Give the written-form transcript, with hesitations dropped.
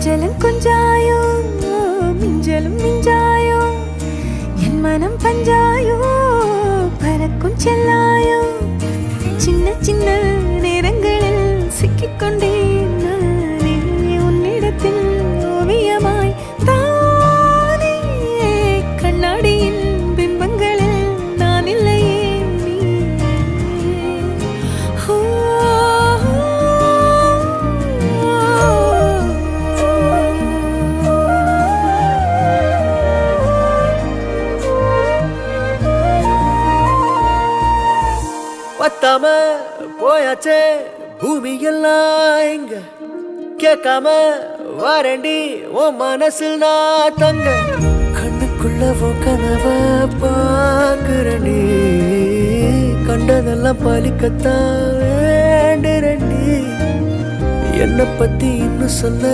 கொஞ்சலும் கொஞ்சாயோ மிஞ்சலும் மிஞ்சாயோ என் மனம் பஞ்சாயோ பறக்கும் செல்லாயோ சின்ன சின்ன நேரங்களில் சிக்கிக்கொண்டேன் நானே உன்னிடத்தில் ஓவியமாய் தானே கண்ணாடியின் பிம்பங்களில் நான் இல்லையே நீ பத்தாம போயாச்சே பூமி எல்லாம் இங்க கேட்காம வாரண்டி உன் மனசில் நான் தங்க கண்ணுக்குள்ள கனவ பாக்குறண்டி கண்டதெல்லாம் பலிக்கத்தான் வேண்டுறண்டி என்னை பத்தி இன்னும் சொல்ல